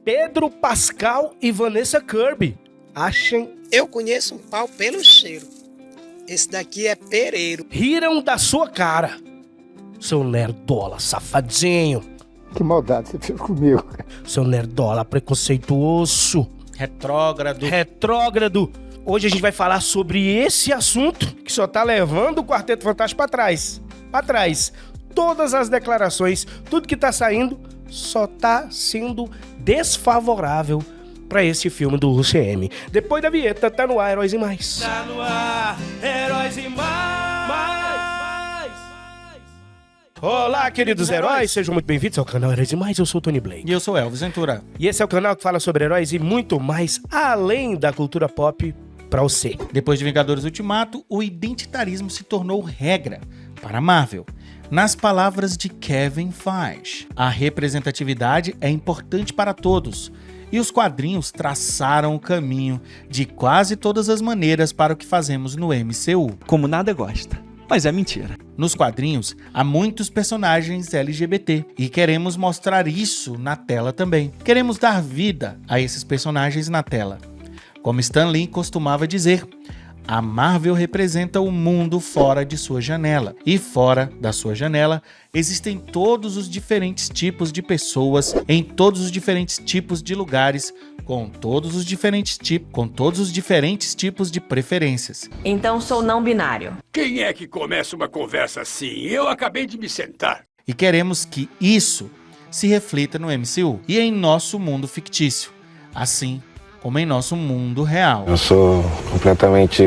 Pedro Pascal e Vanessa Kirby. Achem. Eu conheço um pau pelo cheiro. Esse daqui é pereiro. Riram da sua cara. Seu nerdola safadinho. Que maldade você fez comigo. Seu nerdola preconceituoso. Retrógrado. Hoje a gente vai falar sobre esse assunto que só tá levando o Quarteto Fantástico pra trás. Pra trás. Todas as declarações, tudo que tá saindo, só tá sendo desfavorável pra esse filme do UCM. Depois da vinheta, tá no ar, Heróis e Mais. Tá no ar, Heróis e Mais. Olá, queridos heróis, sejam muito bem-vindos ao canal Heróis e Mais. Eu sou o Tony Blake. E eu sou Elvis Ventura. E esse é o canal que fala sobre heróis e muito mais além da cultura pop pra você. Depois de Vingadores Ultimato, o identitarismo se tornou regra para a Marvel. Nas palavras de Kevin Feige, a representatividade é importante para todos. E os quadrinhos traçaram o caminho de quase todas as maneiras para o que fazemos no MCU. Como nada gosta, mas é mentira. Nos quadrinhos, há muitos personagens LGBT e queremos mostrar isso na tela também. Queremos dar vida a esses personagens na tela. Como Stan Lee costumava dizer, a Marvel representa o mundo fora de sua janela. E fora da sua janela, existem todos os diferentes tipos de pessoas, em todos os diferentes tipos de lugares, com todos os diferentes tipos de preferências. Então sou não binário. Quem é que começa uma conversa assim? Eu acabei de me sentar. E queremos que isso se reflita no MCU e em nosso mundo fictício, assim como em nosso mundo real. Eu sou completamente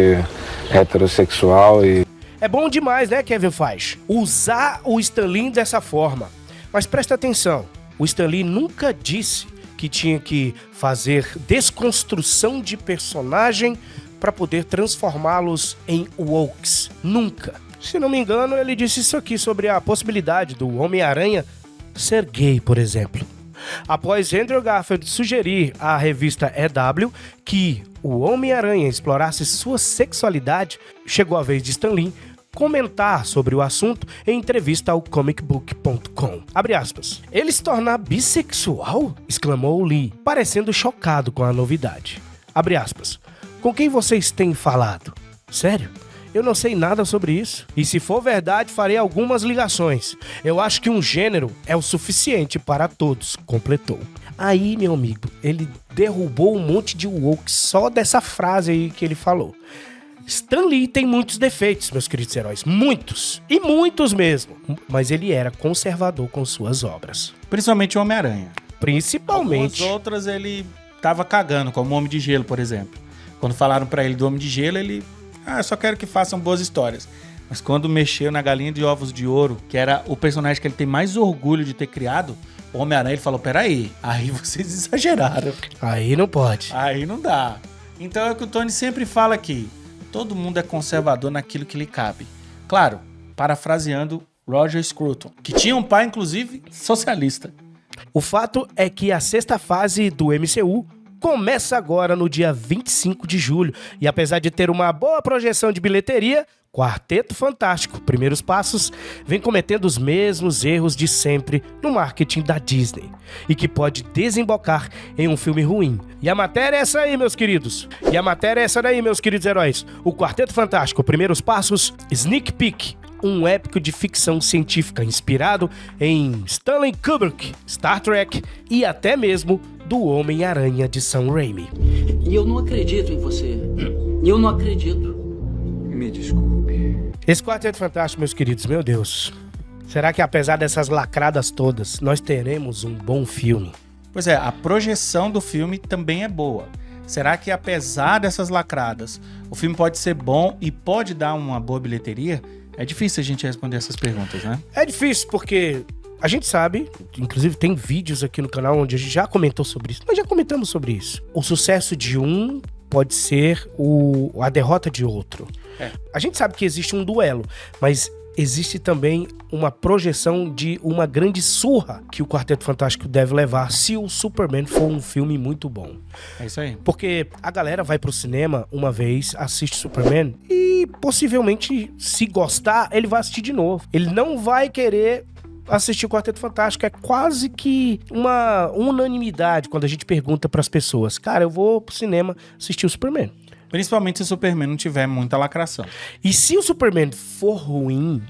heterossexual e... É bom demais, né, Kevin Feige? Usar o Stan Lee dessa forma. Mas presta atenção, o Stan Lee nunca disse que tinha que fazer desconstrução de personagem para poder transformá-los em wokes. Nunca. Se não me engano, ele disse isso aqui sobre a possibilidade do Homem-Aranha ser gay, por exemplo. Após Andrew Garfield sugerir à revista EW que o Homem-Aranha explorasse sua sexualidade, chegou a vez de Stan Lee comentar sobre o assunto em entrevista ao comicbook.com. Abre aspas. Ele se tornar bissexual? Exclamou Lee, parecendo chocado com a novidade. Abre aspas. Com quem vocês têm falado? Sério? Eu não sei nada sobre isso. E se for verdade, farei algumas ligações. Eu acho que um gênero é o suficiente para todos, completou. Aí, meu amigo, ele derrubou um monte de woke só dessa frase aí que ele falou. Stan Lee tem muitos defeitos, meus queridos heróis. Muitos. E muitos mesmo. Mas ele era conservador com suas obras. Principalmente o Homem-Aranha. Principalmente. Algumas outras ele tava cagando, como o Homem de Gelo, por exemplo. Quando falaram pra ele do Homem de Gelo, ele... eu só quero que façam boas histórias. Mas quando mexeu na Galinha de Ovos de Ouro, que era o personagem que ele tem mais orgulho de ter criado, o Homem-Aranha, ele falou, peraí, aí vocês exageraram. Aí não pode. Aí não dá. Então é o que o Tony sempre fala aqui. Todo mundo é conservador naquilo que lhe cabe. Claro, parafraseando Roger Scruton, que tinha um pai, inclusive, socialista. O fato é que a sexta fase do MCU começa agora no dia 25 de julho. E apesar de ter uma boa projeção de bilheteria, Quarteto Fantástico, Primeiros Passos, vem cometendo os mesmos erros de sempre no marketing da Disney. E que pode desembocar em um filme ruim. E a matéria é essa aí, meus queridos. Meus queridos heróis. O Quarteto Fantástico, Primeiros Passos, Sneak Peek. Um épico de ficção científica inspirado em Stanley Kubrick, Star Trek e até mesmo do Homem-Aranha de Sam Raimi. E eu não acredito em você. Eu não acredito. Me desculpe. Esse Quarteto Fantástico, meus queridos, meu Deus. Será que apesar dessas lacradas todas, nós teremos um bom filme? Pois é, a projeção do filme também é boa. Será que apesar dessas lacradas, o filme pode ser bom e pode dar uma boa bilheteria? É difícil a gente responder essas perguntas, né? É difícil porque a gente sabe, inclusive tem vídeos aqui no canal onde a gente já comentou sobre isso. Nós já comentamos sobre isso. O sucesso de um pode ser a derrota de outro. A gente sabe que existe um duelo, mas existe também uma projeção de uma grande surra que o Quarteto Fantástico deve levar se o Superman for um filme muito bom. É isso aí. Porque a galera vai pro cinema uma vez, assiste Superman e possivelmente, se gostar, ele vai assistir de novo. Ele não vai querer assistir o Quarteto Fantástico. É quase que uma unanimidade quando a gente pergunta pras pessoas. Cara, eu vou pro cinema assistir o Superman. Principalmente se o Superman não tiver muita lacração. E se o Superman for ruim,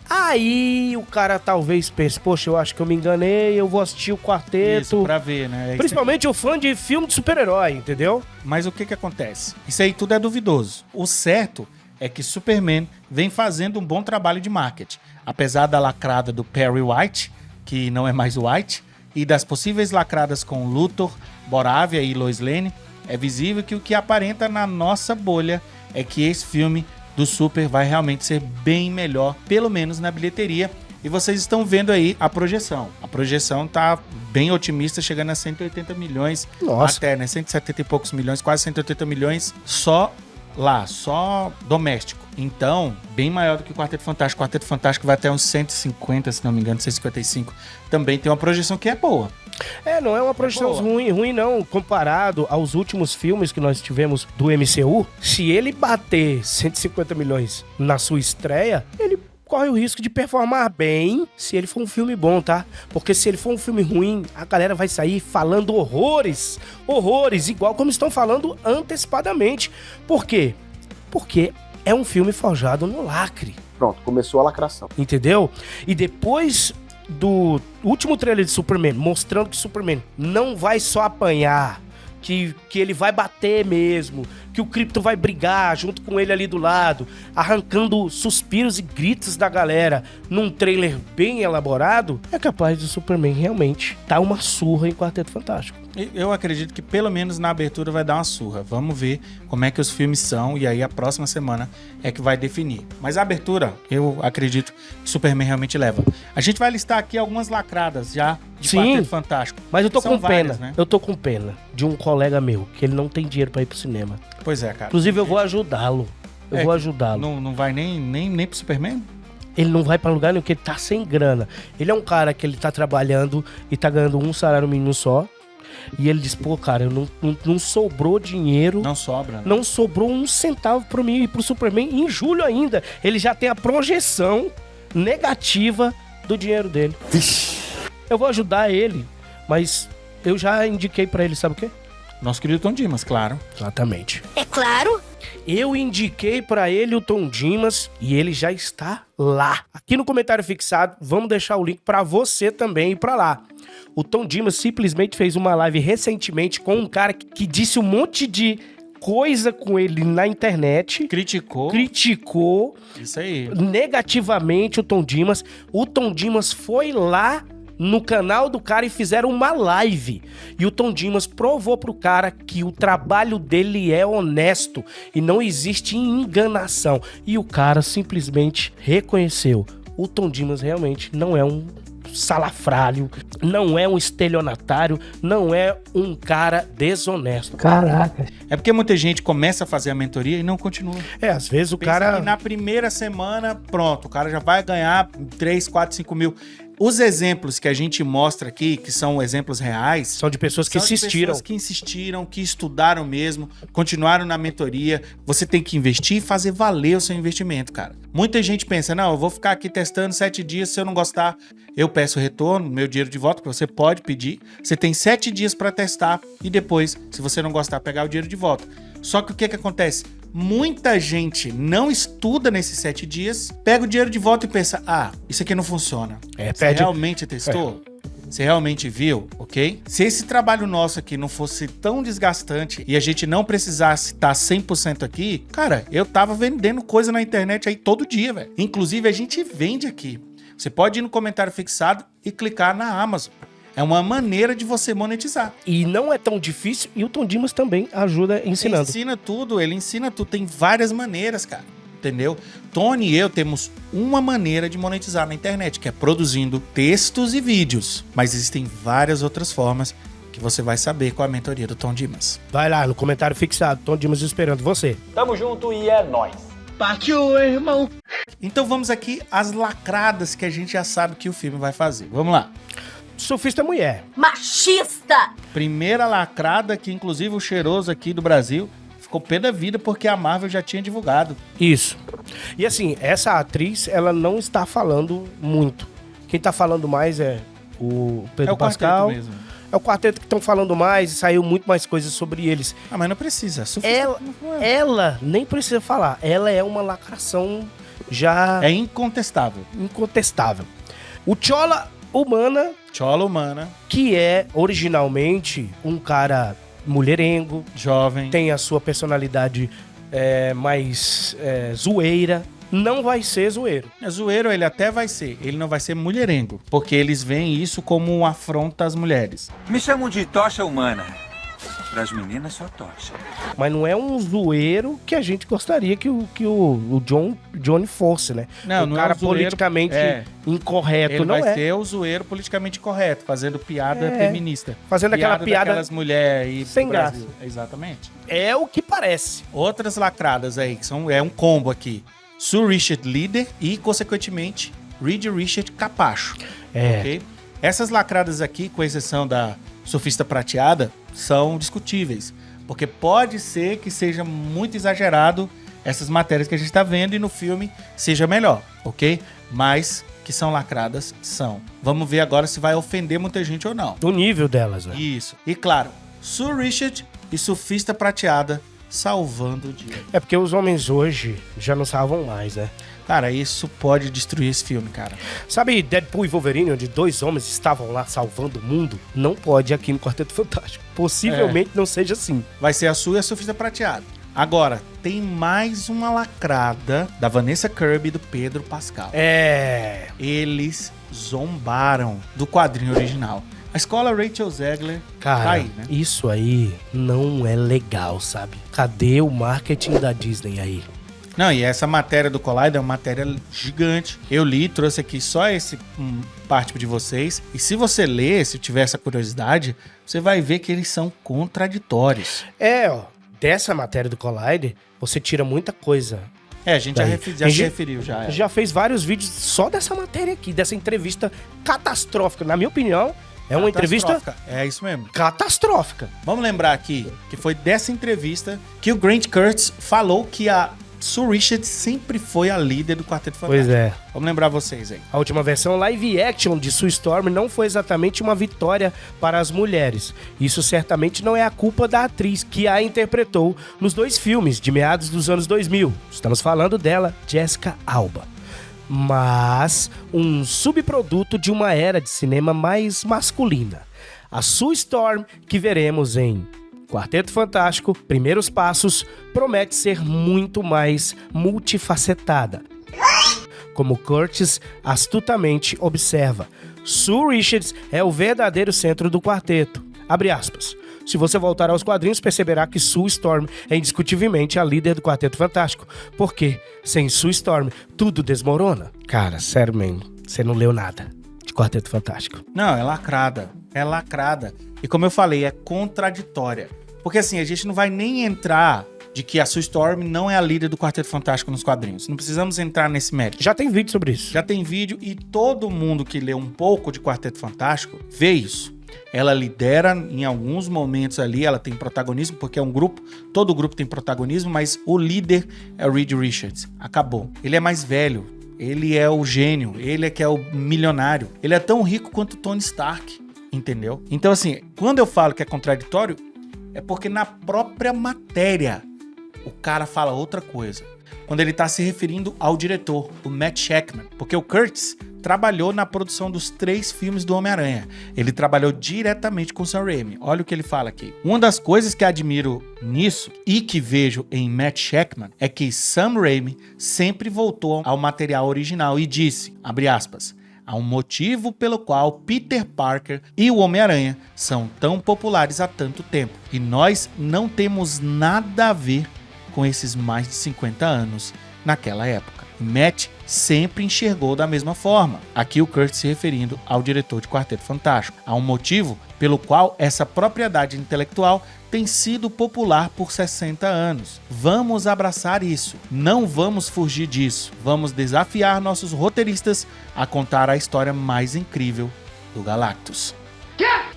aí o cara talvez pense, poxa, eu acho que eu me enganei, eu vou assistir o Quarteto. Isso, pra ver, né? Principalmente o fã de filme de super-herói, entendeu? Mas o que acontece? Isso aí tudo é duvidoso. O certo é que Superman vem fazendo um bom trabalho de marketing. Apesar da lacrada do Perry White, que não é mais White, e das possíveis lacradas com Luthor, Moravia e Lois Lane, é visível que o que aparenta na nossa bolha é que esse filme do Super vai realmente ser bem melhor, pelo menos na bilheteria. E vocês estão vendo aí a projeção. A projeção tá bem otimista, chegando a 180 milhões. Nossa. Até, né? 170 e poucos milhões, quase 180 milhões só lá, só doméstico. Então, bem maior do que o Quarteto Fantástico. O Quarteto Fantástico vai até uns 150, se não me engano, 155. Também tem uma projeção que é boa. Não é uma projeção ruim não, comparado aos últimos filmes que nós tivemos do MCU. Se ele bater 150 milhões na sua estreia, ele corre o risco de performar bem se ele for um filme bom, tá? Porque se ele for um filme ruim, a galera vai sair falando horrores, igual como estão falando antecipadamente. Por quê? Porque é um filme forjado no lacre. Pronto, começou a lacração. Entendeu? E depois do último trailer de Superman, mostrando que Superman não vai só apanhar, que ele vai bater mesmo, que o Krypton vai brigar junto com ele ali do lado, arrancando suspiros e gritos da galera num trailer bem elaborado, é capaz do Superman realmente dar uma surra em Quarteto Fantástico. Eu acredito que pelo menos na abertura vai dar uma surra. Vamos ver como é que os filmes são e aí a próxima semana é que vai definir. Mas a abertura, eu acredito que Superman realmente leva. A gente vai listar aqui algumas lacradas já de Quarteto Fantástico. Mas eu tô com várias, pena, né? eu tô com pena de um colega meu, que ele não tem dinheiro pra ir pro cinema. Pois é, cara. Inclusive eu vou ajudá-lo. Não vai nem pro Superman? Ele não vai pra lugar nenhum, porque ele tá sem grana. Ele é um cara que ele tá trabalhando e tá ganhando um salário mínimo só. E ele diz, pô, cara, não sobrou dinheiro. Não sobra, né? Não sobrou um centavo pra mim e pro Superman em julho ainda. Ele já tem a projeção negativa do dinheiro dele. Eu vou ajudar ele, mas eu já indiquei pra ele, sabe o quê? Nosso querido Tom Dimas, claro. Exatamente. É claro. Eu indiquei pra ele o Tom Dimas e ele já está lá. Aqui no comentário fixado, vamos deixar o link pra você também ir pra lá. O Tom Dimas simplesmente fez uma live recentemente com um cara que disse um monte de coisa com ele na internet. Criticou. Isso aí. Negativamente o Tom Dimas. O Tom Dimas foi lá no canal do cara e fizeram uma live. E o Tom Dimas provou pro cara que o trabalho dele é honesto e não existe enganação. E o cara simplesmente reconheceu. O Tom Dimas realmente não é um salafrário, não é um estelionatário, não é um cara desonesto. Caraca. É porque muita gente começa a fazer a mentoria e não continua. Às vezes o Pensa cara... que na primeira semana, pronto, o cara já vai ganhar 3, 4, 5 mil. Os exemplos que a gente mostra aqui, que são exemplos reais... São de pessoas que insistiram. Pessoas que insistiram, que estudaram mesmo, continuaram na mentoria. Você tem que investir e fazer valer o seu investimento, cara. Muita gente pensa, não, eu vou ficar aqui testando 7 dias, se eu não gostar, eu peço retorno, meu dinheiro de volta, que você pode pedir. Você tem 7 dias para testar e depois, se você não gostar, pegar o dinheiro de volta. Só que o que acontece? Muita gente não estuda nesses 7 dias, pega o dinheiro de volta e pensa, isso aqui não funciona. Você realmente testou? Você realmente viu, ok? Se esse trabalho nosso aqui não fosse tão desgastante e a gente não precisasse estar 100% aqui, cara, eu tava vendendo coisa na internet aí todo dia, velho. Inclusive, a gente vende aqui. Você pode ir no comentário fixado e clicar na Amazon. É uma maneira de você monetizar. E não é tão difícil, e o Tom Dimas também ajuda ensinando. Ele ensina tudo, tem várias maneiras, cara, entendeu? Tony e eu temos uma maneira de monetizar na internet, que é produzindo textos e vídeos. Mas existem várias outras formas que você vai saber com a mentoria do Tom Dimas. Vai lá no comentário fixado, Tom Dimas esperando você. Tamo junto e é nóis. Partiu, irmão. Então vamos aqui às lacradas que a gente já sabe que o filme vai fazer. Vamos lá. Surfista mulher. Machista. Primeira lacrada que inclusive o cheiroso aqui do Brasil ficou pé da vida porque a Marvel já tinha divulgado. Isso. E assim, essa atriz, ela não está falando muito. Quem tá falando mais é o Pedro É o quarteto Pascal. mesmo. É o quarteto que estão falando mais e saiu muito mais coisas sobre eles. Ah, mas não precisa. Sufista Ela nem precisa falar. Ela é uma lacração já é incontestável. incontestável. O Chola Humana, Chola humana, que é originalmente um cara mulherengo, jovem. tem a sua personalidade mais zoeira, não vai ser zoeiro. Zoeiro ele até vai ser, ele não vai ser mulherengo, porque eles veem isso como uma afronta às mulheres. Me chamam de tocha humana. Para as meninas, só tocha. Mas não é um zoeiro que a gente gostaria que o Johnny fosse, né? Não, um não cara é um zoeiro, politicamente incorreto, Ele não vai é. ser o zoeiro politicamente correto, fazendo piada feminista. Fazendo aquela piada daquelas mulheres sem Brasil. Exatamente. É o que parece. Outras lacradas aí, que é um combo aqui. Sue Richard líder e, consequentemente, Reed Richard capacho. Ok? Essas lacradas aqui, com exceção da Surfista Prateada, são discutíveis. Porque pode ser que seja muito exagerado essas matérias que a gente está vendo e no filme seja melhor, ok? Mas que são lacradas, são. Vamos ver agora se vai ofender muita gente ou não. Do nível delas, né? Isso. E claro, Sue Richard e Surfista Prateada salvando o dia. É porque os homens hoje já não salvam mais, né? Cara, isso pode destruir esse filme, cara. Sabe Deadpool e Wolverine, onde 2 homens estavam lá salvando o mundo? Não pode aqui no Quarteto Fantástico. Possivelmente não seja assim. Vai ser a Sue e a Surfista Prateada. Agora, tem mais uma lacrada da Vanessa Kirby e do Pedro Pascal. Eles zombaram do quadrinho original. A escola Rachel Zegler Cara, tá aí, né? isso aí não é legal, sabe? Cadê o marketing da Disney aí? Não, e essa matéria do Collider é uma matéria gigante. Eu li, trouxe aqui só esse parte de vocês. E se você ler, se tiver essa curiosidade, você vai ver que eles são contraditórios. Dessa matéria do Collider, você tira muita coisa. A gente já se referiu já. Já fez vários vídeos só dessa matéria aqui, dessa entrevista catastrófica. Na minha opinião, é uma entrevista... É isso mesmo. Catastrófica. Vamos lembrar aqui que foi dessa entrevista que o Grant Curtis falou que a Sue Richard sempre foi a líder do Quarteto Fantástico. Pois é. Vamos lembrar vocês aí. A última versão live action de Sue Storm não foi exatamente uma vitória para as mulheres. Isso certamente não é a culpa da atriz que a interpretou nos 2 filmes de meados dos anos 2000. Estamos falando dela, Jessica Alba. Mas um subproduto de uma era de cinema mais masculina. A Sue Storm, que veremos em Quarteto Fantástico, Primeiros Passos, promete ser muito mais multifacetada. Como Curtis astutamente observa, Sue Richards é o verdadeiro centro do quarteto. Abre aspas. Se você voltar aos quadrinhos, perceberá que Sue Storm é indiscutivelmente a líder do Quarteto Fantástico. Porque, sem Sue Storm, tudo desmorona. Cara, sério mesmo, você não leu nada de Quarteto Fantástico. Não, é lacrada. É lacrada. E como eu falei, é contraditória. Porque assim, a gente não vai nem entrar de que a Sue Storm não é a líder do Quarteto Fantástico nos quadrinhos. Não precisamos entrar nesse mérito. Já tem vídeo sobre isso. Já tem vídeo e todo mundo que lê um pouco de Quarteto Fantástico vê isso. Ela lidera em alguns momentos ali, ela tem protagonismo, porque é um grupo, todo grupo tem protagonismo, mas o líder é o Reed Richards. Acabou. Ele é mais velho, ele é o gênio, ele é que é o milionário. Ele é tão rico quanto Tony Stark, entendeu? Então assim, quando eu falo que é contraditório, é porque na própria matéria o cara fala outra coisa. Quando ele tá se referindo ao diretor, o Matt Shakman. Porque o Curtis trabalhou na produção dos 3 filmes do Homem-Aranha. Ele trabalhou diretamente com o Sam Raimi. Olha o que ele fala aqui. Uma das coisas que admiro nisso e que vejo em Matt Shakman é que Sam Raimi sempre voltou ao material original e disse, abre aspas, há um motivo pelo qual Peter Parker e o Homem-Aranha são tão populares há tanto tempo. E nós não temos nada a ver com esses mais de 50 anos naquela época. Matt sempre enxergou da mesma forma. Aqui o Kurt se referindo ao diretor de Quarteto Fantástico. Há um motivo pelo qual essa propriedade intelectual tem sido popular por 60 anos. Vamos abraçar isso. Não vamos fugir disso. Vamos desafiar nossos roteiristas a contar a história mais incrível do Galactus.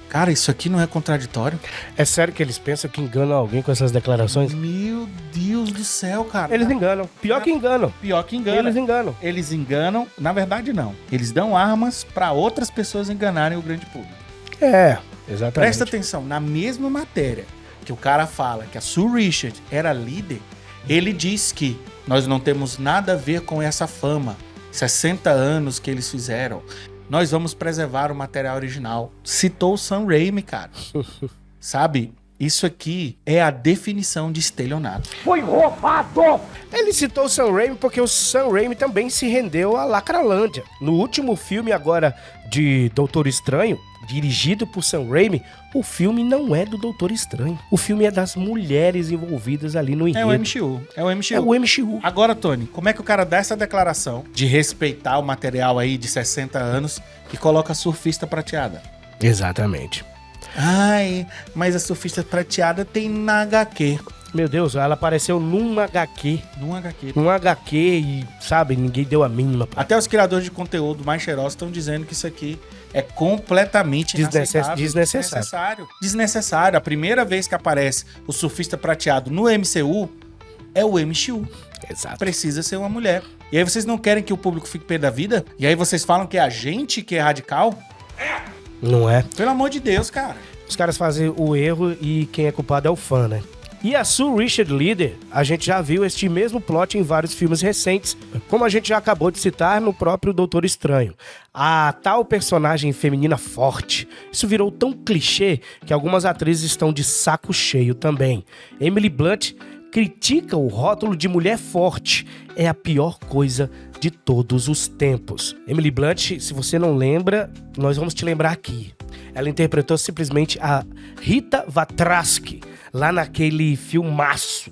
Cara, isso aqui não é contraditório? É sério que eles pensam que enganam alguém com essas declarações? Meu Deus do céu, cara. Eles enganam. Pior que enganam. Pior que engana. Eles enganam. Eles enganam, na verdade não. Eles dão armas pra outras pessoas enganarem o grande público. É, exatamente. Presta atenção, na mesma matéria que o cara fala que a Sue Richard era líder, ele diz que nós não temos nada a ver com essa fama. 60 anos que eles fizeram. Nós vamos preservar o material original. Citou o Sam Raimi, cara. Sabe? Isso aqui é a definição de estelionato. Foi roubado! Ele citou o Sam Raimi porque o Sam Raimi também se rendeu à Lacralândia. No último filme agora de Doutor Estranho, dirigido por Sam Raimi, o filme não é do Doutor Estranho. O filme é das mulheres envolvidas ali no enredo. É o MCU. É o MCU. É o MCU. Agora, Tony, como é que o cara dá essa declaração de respeitar o material aí de 60 anos e coloca a surfista prateada? Exatamente. Ai, mas a surfista prateada tem na HQ. Meu Deus, ela apareceu num HQ. Num HQ. Num HQ e, sabe, ninguém deu a mínima. Até os criadores de conteúdo mais cheirosos estão dizendo que isso aqui é completamente desnecessário. Desnecessário. A primeira vez que aparece o surfista prateado no MCU é o MCU. Exato. Precisa ser uma mulher. E aí vocês não querem que o público fique pé da vida? E aí vocês falam que é a gente que é radical? Não é? Pelo amor de Deus, cara. Os caras fazem o erro e quem é culpado é o fã, né? E a Sue Richard líder, a gente já viu este mesmo plot em vários filmes recentes, como a gente já acabou de citar no próprio Doutor Estranho. A tal personagem feminina forte, isso virou tão clichê que algumas atrizes estão de saco cheio também. Emily Blunt critica o rótulo de mulher forte, é a pior coisa de todos os tempos. Emily Blunt, se você não lembra, nós vamos te lembrar aqui. Ela interpretou simplesmente a Rita Vatrasky, lá naquele filmaço,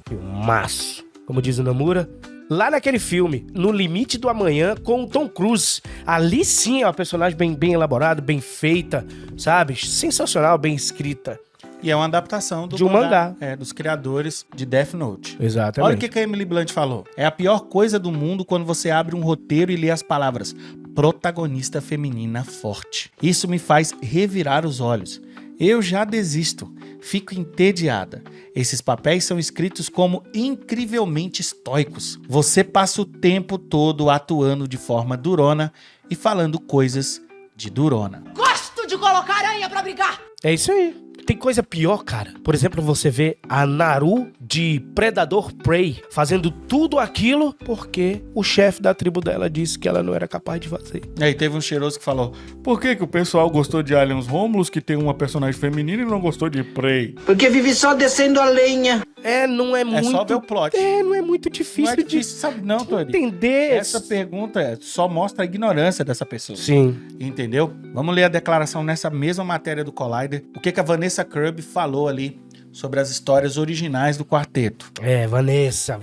como diz o Namura, lá naquele filme, No Limite do Amanhã, com o Tom Cruise. Ali sim é uma personagem bem elaborada, bem feita, sabe? Sensacional, bem escrita. E é uma adaptação de um mangá. Dos criadores de Death Note. Exatamente. Olha o que a Emily Blunt falou. É a pior coisa do mundo quando você abre um roteiro e lê as palavras protagonista feminina forte. Isso me faz revirar os olhos. Eu já desisto. Fico entediada. Esses papéis são escritos como incrivelmente estoicos. Você passa o tempo todo atuando de forma durona e falando coisas de durona. Gosto de colocar aranha pra brigar. É isso aí. Tem coisa pior, cara. Por exemplo, você vê a Naru de Predador Prey fazendo tudo aquilo porque o chefe da tribo dela disse que ela não era capaz de fazer. E aí teve um cheiroso que falou: por que o pessoal gostou de Aliens Romulus, que tem uma personagem feminina, e não gostou de Prey? Porque vive só descendo a lenha. Não é muito... É só ver o plot. Não é muito difícil, Não é difícil, sabe não, Tony? Entender. Essa pergunta só mostra a ignorância dessa pessoa. Sim. Entendeu? Vamos ler a declaração nessa mesma matéria do Collider. O que a Vanessa Kirby falou ali sobre as histórias originais do quarteto. Vanessa,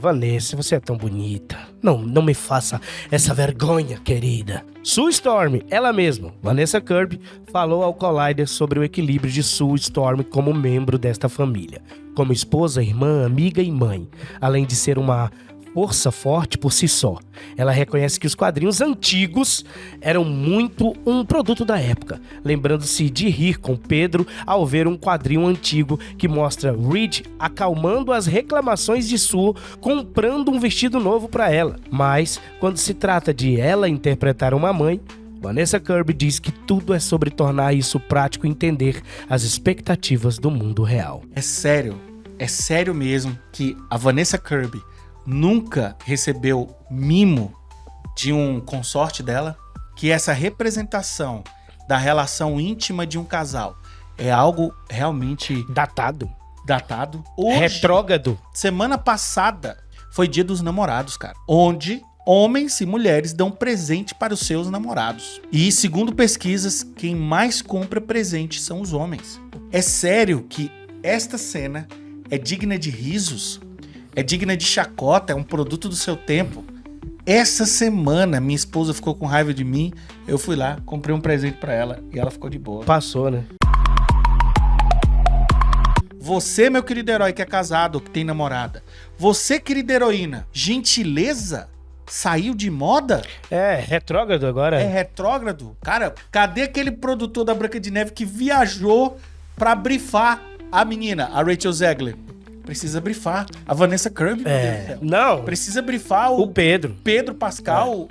você é tão bonita. Não me faça essa vergonha, querida. Sue Storm, ela mesma, Vanessa Kirby, falou ao Collider sobre o equilíbrio de Sue Storm como membro desta família. Como esposa, irmã, amiga e mãe. Além de ser uma força forte por si só. Ela reconhece que os quadrinhos antigos eram muito um produto da época, lembrando-se de rir com Pedro ao ver um quadrinho antigo que mostra Reed acalmando as reclamações de Sue, comprando um vestido novo para ela. Mas, quando se trata de ela interpretar uma mãe, Vanessa Kirby diz que tudo é sobre tornar isso prático e entender as expectativas do mundo real. É sério mesmo que a Vanessa Kirby nunca recebeu mimo de um consorte dela, que essa representação da relação íntima de um casal é algo realmente datado. Hoje, retrógrado. Semana passada foi Dia dos Namorados, cara, onde homens e mulheres dão presente para os seus namorados. E segundo pesquisas, quem mais compra presente são os homens. É sério que esta cena é digna de risos? É digna de chacota, é um produto do seu tempo. Essa semana, minha esposa ficou com raiva de mim, eu fui lá, comprei um presente pra ela e ela ficou de boa. Passou, né? Você, meu querido herói que é casado ou que tem namorada, você, querida heroína, gentileza saiu de moda? É, retrógrado agora. É retrógrado? Cara, cadê aquele produtor da Branca de Neve que viajou pra brifar a menina, a Rachel Zegler? Precisa brifar. A Vanessa Kirby, meu Deus do céu. Não, Precisa brifar o Pedro. Pedro Pascal.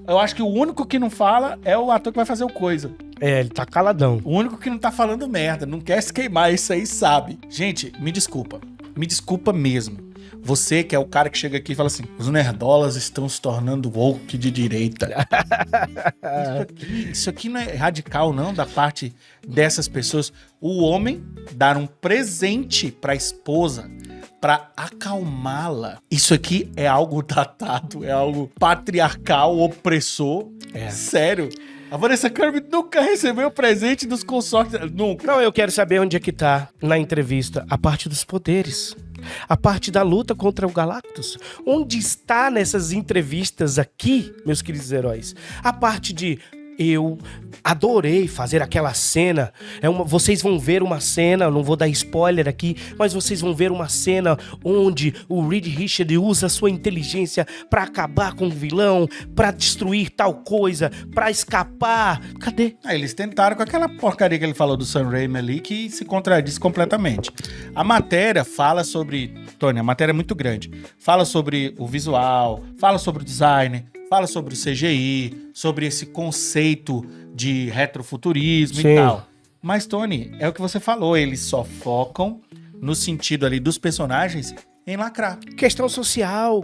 Eu acho que o único que não fala é o ator que vai fazer o Coisa. É, ele tá caladão. O único que não tá falando merda, não quer se queimar, isso aí sabe. Gente, me desculpa mesmo. Você que é o cara que chega aqui e fala assim, os nerdolas estão se tornando woke de direita. Isso aqui não é radical não, da parte dessas pessoas. O homem dar um presente pra esposa, pra acalmá-la. Isso aqui é algo datado, é algo patriarcal, opressor. Sério. A Vanessa Kirby nunca recebeu presente dos consortes. Nunca. Não, eu quero saber onde é que tá, na entrevista, a parte dos poderes. A parte da luta contra o Galactus. Onde está nessas entrevistas aqui, meus queridos heróis? A parte de... Eu adorei fazer aquela cena. Vocês vão ver uma cena, não vou dar spoiler aqui, mas vocês vão ver uma cena onde o Reed Richards usa sua inteligência pra acabar com o vilão, pra destruir tal coisa, pra escapar. Cadê? Eles tentaram com aquela porcaria que ele falou do Sam Raimi ali, que se contradiz completamente. A matéria fala sobre... Tony, a matéria é muito grande. Fala sobre o visual, fala sobre o design, fala sobre o CGI, sobre esse conceito de retrofuturismo Sim. e tal. Mas, Tony, é o que você falou, eles só focam no sentido ali dos personagens em lacrar. Questão social,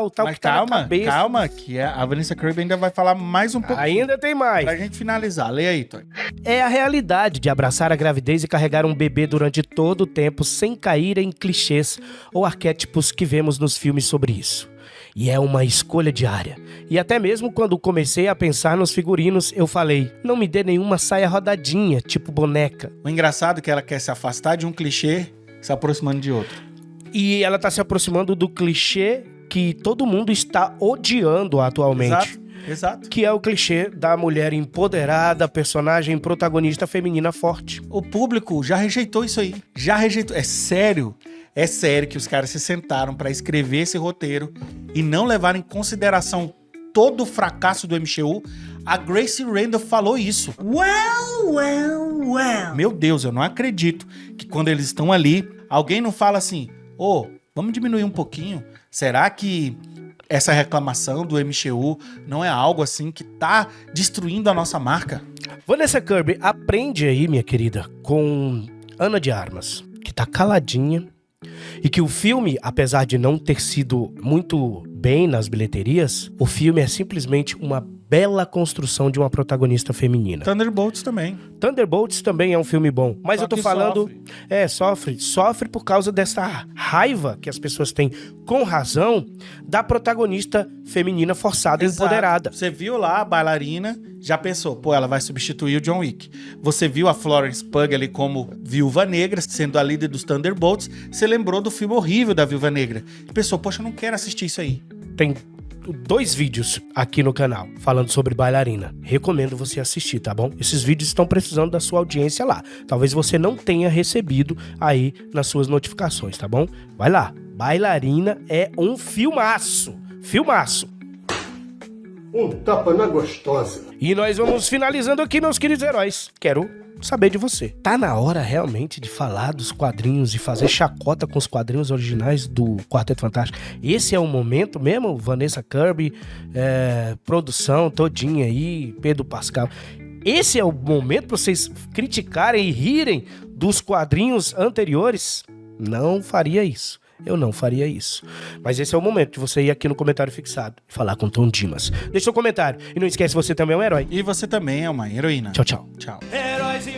tal. Mas que tá na cabeça. calma, que a Vanessa Kirby ainda vai falar mais um pouco. Ainda tem mais. Pra gente finalizar. Lê aí, Tony. É a realidade de abraçar a gravidez e carregar um bebê durante todo o tempo sem cair em clichês ou arquétipos que vemos nos filmes sobre isso. E é uma escolha diária. E até mesmo quando comecei a pensar nos figurinos, eu falei, não me dê nenhuma saia rodadinha, tipo boneca. O engraçado é que ela quer se afastar de um clichê, se aproximando de outro. E ela tá se aproximando do clichê que todo mundo está odiando atualmente. Exato. Que é o clichê da mulher empoderada, personagem protagonista feminina forte. O público já rejeitou isso aí. Já rejeitou. É sério que os caras se sentaram pra escrever esse roteiro e não levaram em consideração todo o fracasso do MCU. A Gracie Randolph falou isso. Well. Meu Deus, eu não acredito que quando eles estão ali, alguém não fala assim, vamos diminuir um pouquinho? Será que essa reclamação do MCU não é algo assim que tá destruindo a nossa marca? Vanessa Kirby, aprende aí, minha querida, com Ana de Armas, que tá caladinha. E que o filme, apesar de não ter sido muito bem nas bilheterias, o filme é simplesmente uma bela construção de uma protagonista feminina. Thunderbolts também. Thunderbolts também é um filme bom, mas Só eu tô que falando... Sofre por causa dessa raiva que as pessoas têm, com razão, da protagonista feminina forçada e empoderada. Você viu lá a bailarina, já pensou, ela vai substituir o John Wick. Você viu a Florence Pugh ali como Viúva Negra, sendo a líder dos Thunderbolts, você lembrou do filme horrível da Viúva Negra. E pensou, poxa, eu não quero assistir isso aí. Tem 2 vídeos aqui no canal falando sobre bailarina. Recomendo você assistir, tá bom? Esses vídeos estão precisando da sua audiência lá. Talvez você não tenha recebido aí nas suas notificações, tá bom? Vai lá. Bailarina é um filmaço. Filmaço. Um tapa na gostosa. E nós vamos finalizando aqui, meus queridos heróis. Quero saber de você. Tá na hora realmente de falar dos quadrinhos e fazer chacota com os quadrinhos originais do Quarteto Fantástico? Esse é o momento mesmo? Vanessa Kirby, produção todinha aí, Pedro Pascal. Esse é o momento pra vocês criticarem e rirem dos quadrinhos anteriores? Não faria isso. Eu não faria isso. Mas esse é o momento de você ir aqui no comentário fixado e falar com Tom Dimas. Deixa seu comentário. E não esquece, você também é um herói. E você também é uma heroína. Tchau, tchau. Tchau. Heróis e